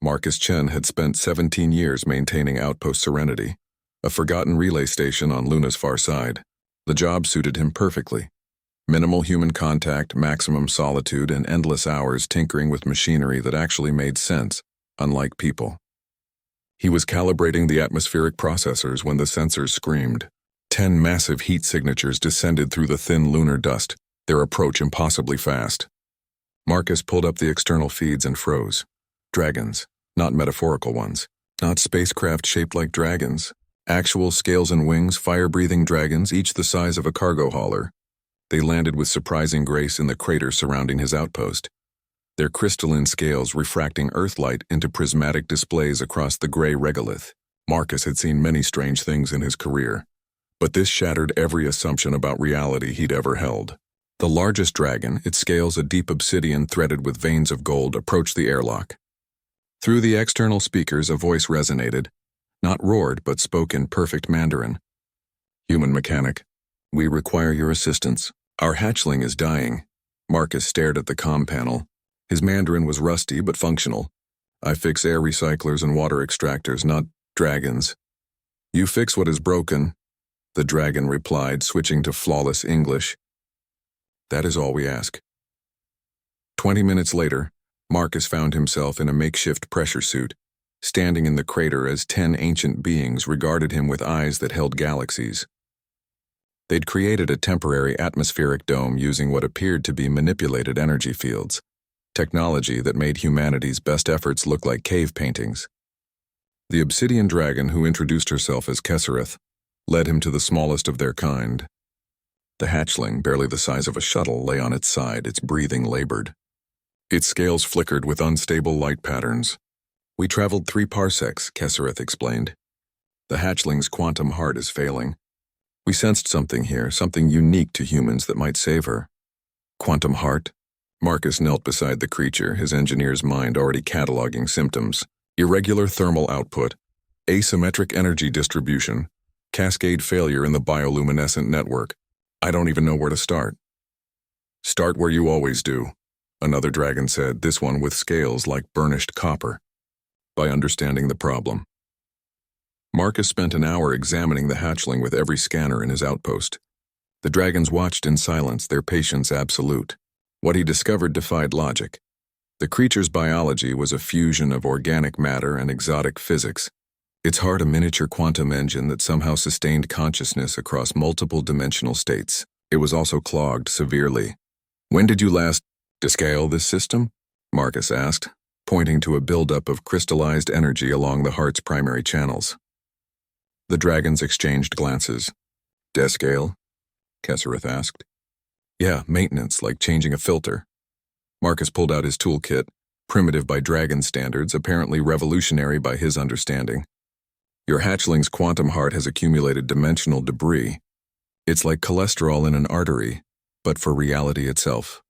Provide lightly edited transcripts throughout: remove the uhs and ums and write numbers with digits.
Marcus Chen had spent 17 years maintaining Outpost Serenity, a forgotten relay station on Luna's far side. The job suited him perfectly. Minimal human contact, maximum solitude, and endless hours tinkering with machinery that actually made sense, unlike people. He was calibrating the atmospheric processors when the sensors screamed. 10 massive heat signatures descended through the thin lunar dust, their approach impossibly fast. Marcus pulled up the external feeds and froze. Dragons, not metaphorical ones, not spacecraft shaped like dragons. Actual scales and wings, fire-breathing dragons, each the size of a cargo hauler. They landed with surprising grace in the crater surrounding his outpost, their crystalline scales refracting Earthlight into prismatic displays across the gray regolith. Marcus had seen many strange things in his career, but this shattered every assumption about reality he'd ever held. The largest dragon, its scales a deep obsidian threaded with veins of gold, approached the airlock. Through the external speakers, a voice resonated, not roared but spoke in perfect Mandarin. "Human mechanic, we require your assistance. Our hatchling is dying." Marcus stared at the comm panel. His Mandarin was rusty but functional. "I fix air recyclers and water extractors, not dragons." "You fix what is broken," the dragon replied, switching to flawless English. "That is all we ask." 20 minutes later, Marcus found himself in a makeshift pressure suit, standing in the crater as 10 ancient beings regarded him with eyes that held galaxies. They'd created a temporary atmospheric dome using what appeared to be manipulated energy fields, technology that made humanity's best efforts look like cave paintings. The obsidian dragon, who introduced herself as Kessereth, led him to the smallest of their kind. The hatchling, barely the size of a shuttle, lay on its side, its breathing labored. Its scales flickered with unstable light patterns. "We traveled 3 parsecs, Kessereth explained. "The hatchling's quantum heart is failing. We sensed something here, something unique to humans that might save her." "Quantum heart?" Marcus knelt beside the creature, his engineer's mind already cataloging symptoms. "Irregular thermal output, asymmetric energy distribution, cascade failure in the bioluminescent network. I don't even know where to start." "Start where you always do," another dragon said, this one with scales like burnished copper. "By understanding the problem." Marcus spent an hour examining the hatchling with every scanner in his outpost. The dragons watched in silence, their patience absolute. What he discovered defied logic. The creature's biology was a fusion of organic matter and exotic physics. Its heart a miniature quantum engine that somehow sustained consciousness across multiple dimensional states. It was also clogged severely. "When did you last descale this system?" Marcus asked, pointing to a buildup of crystallized energy along the heart's primary channels. The dragons exchanged glances. "Descale?" Kessereth asked. "Yeah, maintenance, like changing a filter." Marcus pulled out his toolkit, primitive by dragon standards, apparently revolutionary by his understanding. "Your hatchling's quantum heart has accumulated dimensional debris. It's like cholesterol in an artery, but for reality itself."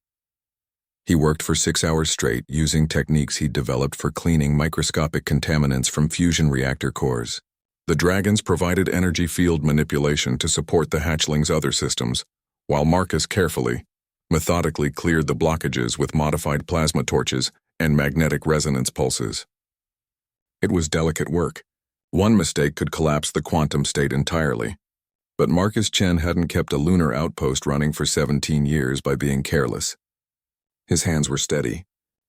He worked for 6 hours straight, using techniques he'd developed for cleaning microscopic contaminants from fusion reactor cores. The dragons provided energy field manipulation to support the hatchling's other systems, while Marcus carefully, methodically cleared the blockages with modified plasma torches and magnetic resonance pulses. It was delicate work. One mistake could collapse the quantum state entirely. But Marcus Chen hadn't kept a lunar outpost running for 17 years by being careless. His hands were steady,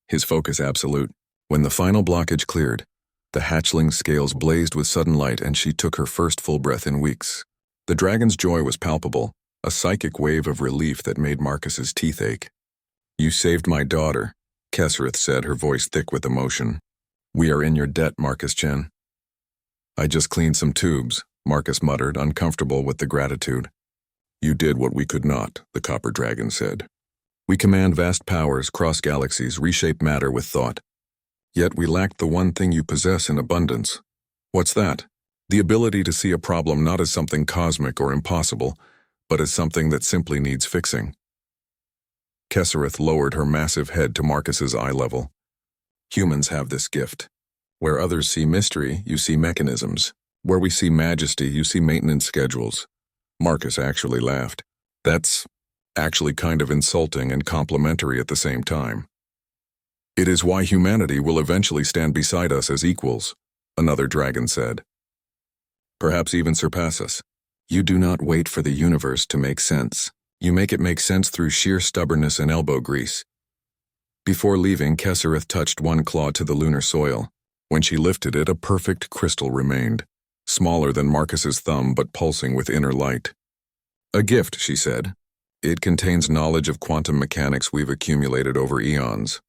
his focus absolute. When the final blockage cleared, the hatchling's scales blazed with sudden light and she took her first full breath in weeks. The dragon's joy was palpable, a psychic wave of relief that made Marcus's teeth ache. "You saved my daughter," Kessereth said, her voice thick with emotion. "We are in your debt, Marcus Chen." "I just cleaned some tubes," Marcus muttered, uncomfortable with the gratitude. "You did what we could not," the copper dragon said. "We command vast powers, cross galaxies, reshape matter with thought. Yet we lacked the one thing you possess in abundance." "What's that?" "The ability to see a problem not as something cosmic or impossible, but as something that simply needs fixing." Kessereth lowered her massive head to Marcus's eye level. "Humans have this gift. Where others see mystery, you see mechanisms. Where we see majesty, you see maintenance schedules." Marcus actually laughed. "That's actually kind of insulting and complimentary at the same time." It is why humanity will eventually stand beside us as equals, another dragon said. Perhaps even surpass us. You do not wait for the universe to make sense. You make it make sense through sheer stubbornness and elbow grease. Before leaving, Kessereth touched one claw to the lunar soil. When she lifted it, a perfect crystal remained, smaller than Marcus's thumb but pulsing with inner light. A gift, she said. It contains knowledge of quantum mechanics we've accumulated over eons.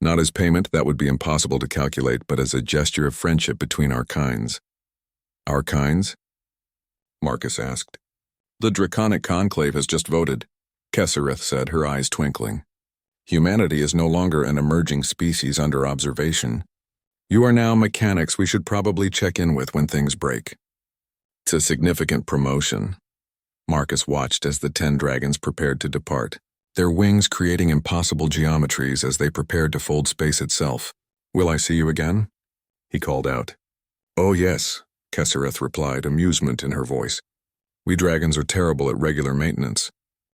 Not as payment, that would be impossible to calculate, but as a gesture of friendship between our kinds. Our kinds? Marcus asked. The Draconic Conclave has just voted, Kessereth said, her eyes twinkling. Humanity is no longer an emerging species under observation. You are now mechanics we should probably check in with when things break. It's a significant promotion. Marcus watched as the 10 dragons prepared to depart, their wings creating impossible geometries as they prepared to fold space itself. Will I see you again? He called out. Oh yes, Kessereth replied, amusement in her voice. We dragons are terrible at regular maintenance.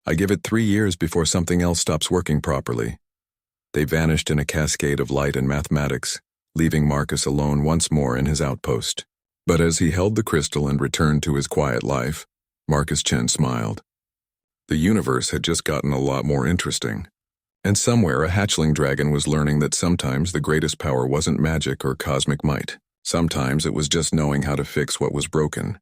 I give it 3 years before something else stops working properly. They vanished in a cascade of light and mathematics, leaving Marcus alone once more in his outpost. But as he held the crystal and returned to his quiet life, Marcus Chen smiled. The universe had just gotten a lot more interesting. And somewhere a hatchling dragon was learning that sometimes the greatest power wasn't magic or cosmic might. Sometimes it was just knowing how to fix what was broken.